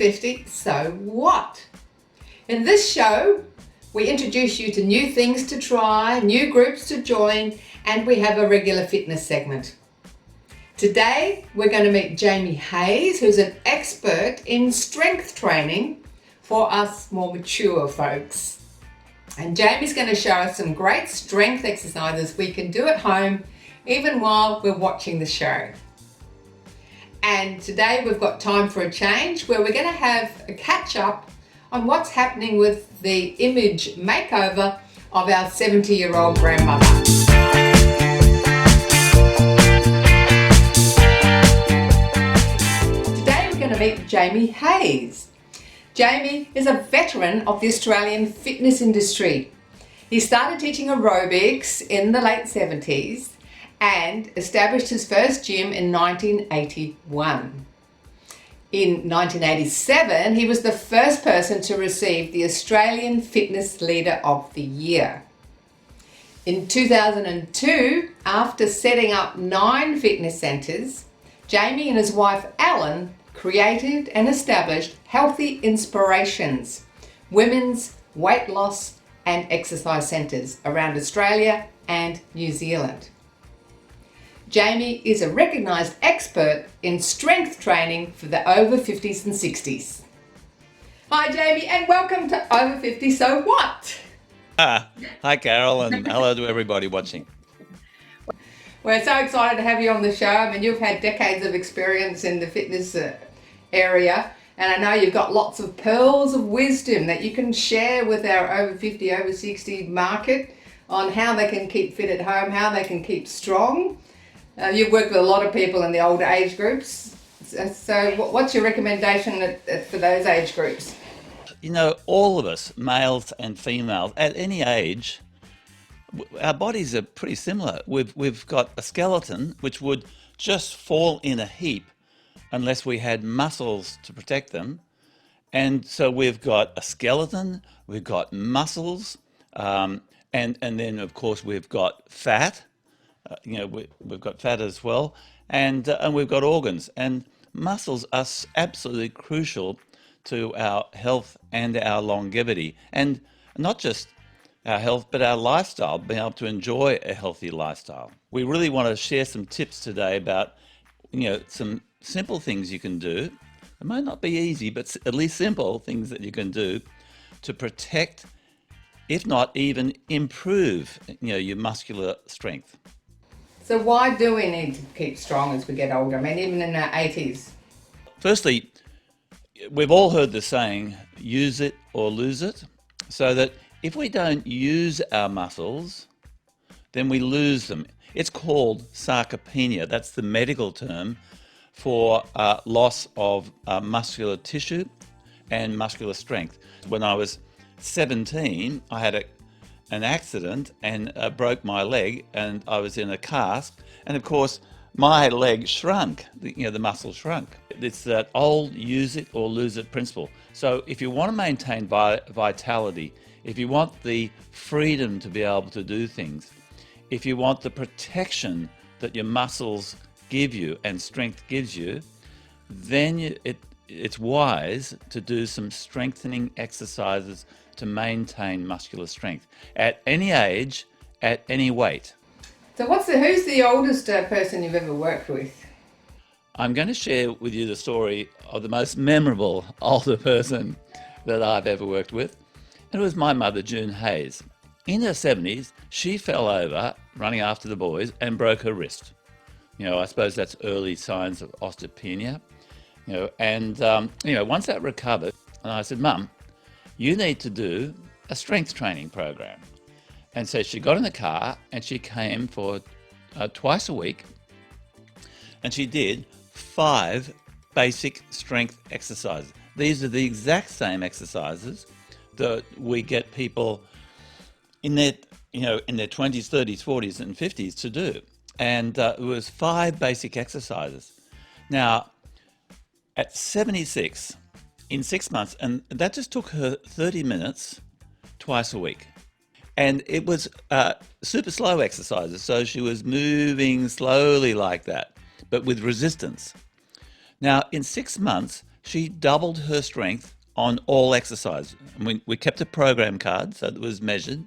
50, so what? In this show, we introduce you to new things to try, new groups to join, and we have a regular fitness segment. Today, we're going to meet Jamie Hayes, who's an expert in strength training for us more mature folks. And Jamie's going to show us some great strength exercises we can do at home, even while we're watching the show. And today we've got time for a change where we're going to have a catch up on what's happening with the image makeover of our 70-year-old grandmother. Today we're going to meet Jamie Hayes. Jamie is a veteran of the Australian fitness industry. He started teaching aerobics in the late 70s and established his first gym in 1981. In 1987, he was the first person to receive the Australian Fitness Leader of the Year. In 2002, after setting up 9 fitness centres, Jamie and his wife Ellen created and established Healthy Inspirations, women's weight loss and exercise centres around Australia and New Zealand. Jamie is a recognised expert in strength training for the over 50s and 60s. Hi Jamie, and welcome to Over 50 So What? Hi Carol, and hello to everybody watching. We're so excited to have you on the show. I mean, you've had decades of experience in the fitness area, and I know you've got lots of pearls of wisdom that you can share with our over 50, over 60 market on how they can keep fit at home, how they can keep strong. You've worked with a lot of people in the older age groups. So what's your recommendation for those age groups? You know, all of us, males and females, at any age, our bodies are pretty similar. We've got a skeleton which would just fall in a heap unless we had muscles to protect them. And so we've got a skeleton, we've got muscles, and then of course we've got fat. We've got fat as well, and we've got organs. And muscles are absolutely crucial to our health and our longevity, and not just our health, but our lifestyle, being able to enjoy a healthy lifestyle. We really want to share some tips today about, some simple things you can do. It might not be easy, but at least simple things that you can do to protect, if not even improve, your muscular strength. So why do we need to keep strong as we get older? I mean, even in our 80s. Firstly, we've all heard the saying, use it or lose it. So that if we don't use our muscles, then we lose them. It's called sarcopenia. That's the medical term for loss of muscular tissue and muscular strength. When I was 17, I had an accident and broke my leg, and I was in a cast, and of course my leg shrunk, the muscle shrunk. It's that old use it or lose it principle. So if you want to maintain vitality, if you want the freedom to be able to do things, if you want the protection that your muscles give you and strength gives you, then it's wise to do some strengthening exercises to maintain muscular strength at any age, at any weight. So who's the oldest person you've ever worked with? I'm going to share with you the story of the most memorable older person that I've ever worked with. And it was my mother, June Hayes. In her 70s, she fell over running after the boys and broke her wrist. I suppose that's early signs of osteopenia. Once that recovered, and I said, Mum, you need to do a strength training program. And so she got in the car and she came for twice a week, and she did 5 basic strength exercises. These are the exact same exercises that we get people in their 20s, 30s, 40s and 50s to do. And it was 5 basic exercises. Now, at 76, in 6 months, and that just took her 30 minutes twice a week. And it was super slow exercises, so she was moving slowly like that, but with resistance. Now, in 6 months, She doubled her strength on all exercise. We kept a program card so that it was measured.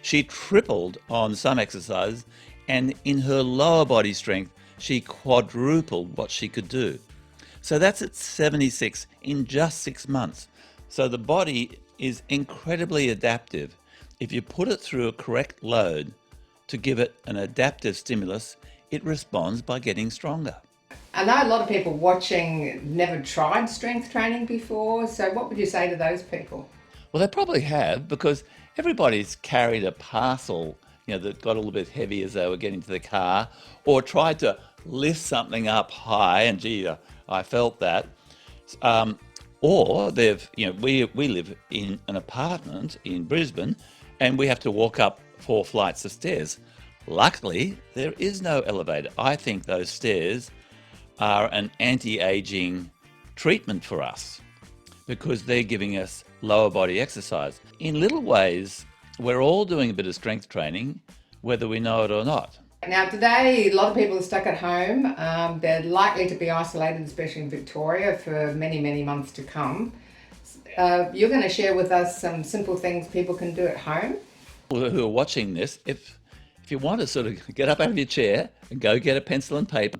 She tripled on some exercise, and in her lower body strength, she quadrupled what she could do. So that's at 76 in just 6 months. So the body is incredibly adaptive. If you put it through a correct load to give it an adaptive stimulus, it responds by getting stronger. I know a lot of people watching never tried strength training before, so what would you say to those people? Well, they probably have, because everybody's carried a parcel, that got a little bit heavy as they were getting to the car, or tried to lift something up high, and gee, I felt that. Or they've, we live in an apartment in Brisbane, and we have to walk up 4 flights of stairs. Luckily, there is no elevator. I think those stairs are an anti-aging treatment for us, because they're giving us lower body exercise. In little ways, we're all doing a bit of strength training, whether we know it or not. Now today, a lot of people are stuck at home. They're likely to be isolated, especially in Victoria, for many, many months to come. You're going to share with us some simple things people can do at home. Who are watching this, if you want to sort of get up out of your chair and go get a pencil and paper,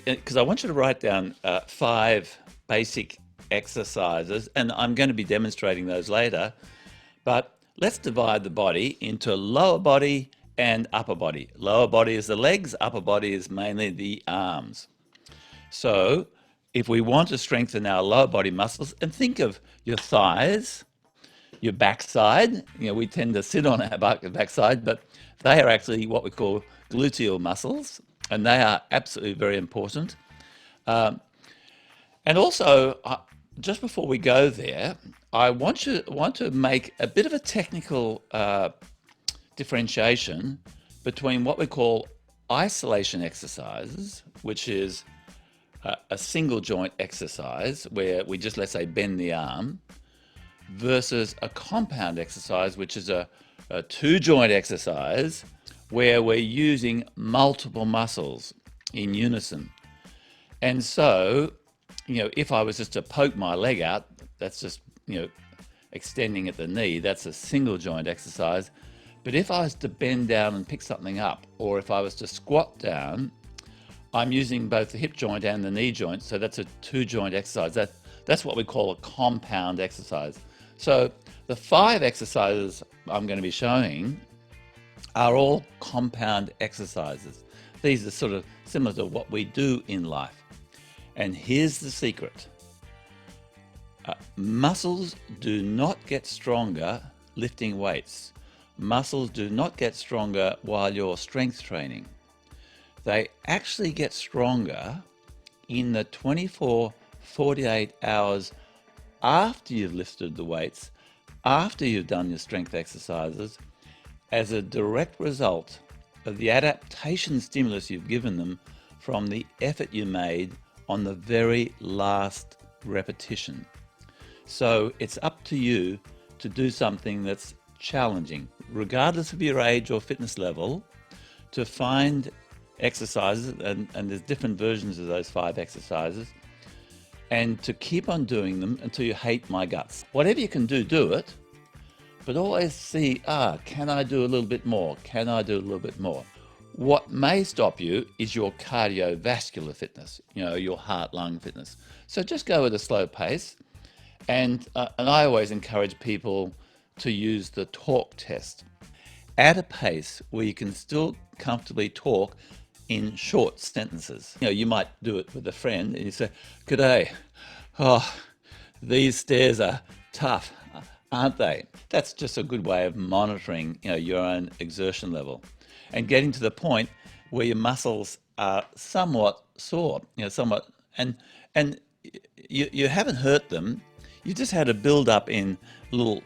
because I want you to write down 5 basic exercises, and I'm going to be demonstrating those later. But let's divide the body into lower body and upper body. Lower body is the legs, upper body is mainly the arms. So if we want to strengthen our lower body muscles, and think of your thighs, your backside, we tend to sit on our backside, but they are actually what we call gluteal muscles, and they are absolutely very important. And also, just before we go there, I want to make a bit of a technical differentiation between what we call isolation exercises, which is a single joint exercise where we just, let's say, bend the arm, versus a compound exercise, which is a 2-joint exercise where we're using multiple muscles in unison. And so, if I was just to poke my leg out, that's just, extending at the knee, that's a single joint exercise. But if I was to bend down and pick something up, or if I was to squat down, I'm using both the hip joint and the knee joint, so that's a 2-joint exercise. That's what we call a compound exercise. So the 5 exercises I'm going to be showing are all compound exercises. These are sort of similar to what we do in life. And here's the secret. Muscles do not get stronger lifting weights. Muscles do not get stronger while you're strength training. They actually get stronger in the 24, 48 hours after you've lifted the weights, after you've done your strength exercises, as a direct result of the adaptation stimulus you've given them from the effort you made on the very last repetition. So it's up to you to do something that's challenging, regardless of your age or fitness level, to find exercises, and there's different versions of those 5 exercises, and to keep on doing them until you hate my guts. Whatever you can do, do it, but always see, can I do a little bit more? Can I do a little bit more? What may stop you is your cardiovascular fitness, your heart-lung fitness. So just go at a slow pace, and I always encourage people to use the talk test. At a pace where you can still comfortably talk in short sentences. You might do it with a friend and you say, "Good day. Oh, these stairs are tough, aren't they?" That's just a good way of monitoring, your own exertion level, and getting to the point where your muscles are somewhat sore, and you haven't hurt them. You just had a build up in little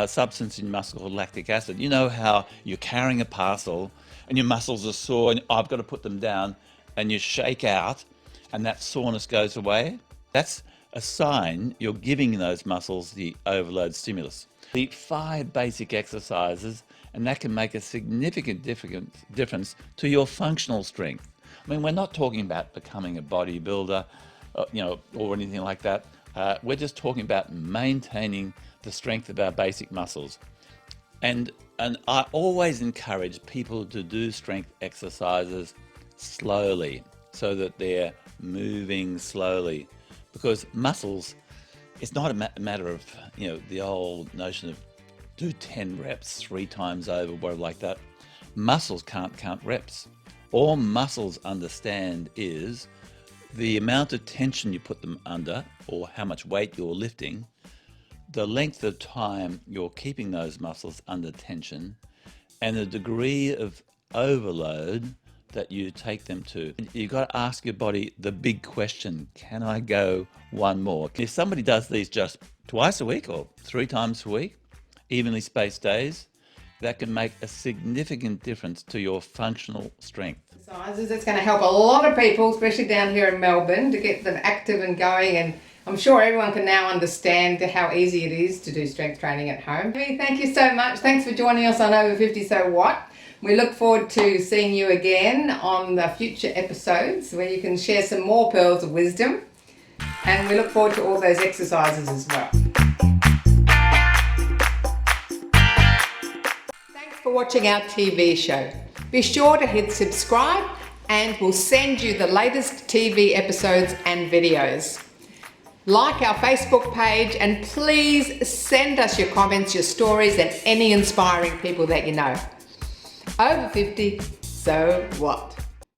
substance in muscle called lactic acid. You know how you're carrying a parcel and your muscles are sore and I've got to put them down, and you shake out and that soreness goes away? That's a sign you're giving those muscles the overload stimulus. The 5 basic exercises, and that can make a significant difference to your functional strength. I mean, we're not talking about becoming a bodybuilder, or anything like that. We're just talking about maintaining the strength of our basic muscles. And I always encourage people to do strength exercises slowly so that they're moving slowly, because muscles, it's not a matter of, the old notion of do 10 reps 3 times over, whatever like that. Muscles can't count reps. All muscles understand is the amount of tension you put them under, or how much weight you're lifting, the length of time you're keeping those muscles under tension, and the degree of overload that you take them to. You've got to ask your body the big question, can I go one more? If somebody does these just twice a week or 3 times a week, evenly spaced days, that can make a significant difference to your functional strength. Exercises, it's going to help a lot of people, especially down here in Melbourne, to get them active and going, and I'm sure everyone can now understand how easy it is to do strength training at home. Thank you so much. Thanks for joining us on Over 50 So What. We look forward to seeing you again on the future episodes where you can share some more pearls of wisdom, and we look forward to all those exercises as well. Thanks for watching our TV show. Be sure to hit subscribe and we'll send you the latest TV episodes and videos. Like our Facebook page, and please send us your comments, your stories, and any inspiring people that you know. Over 50, so what?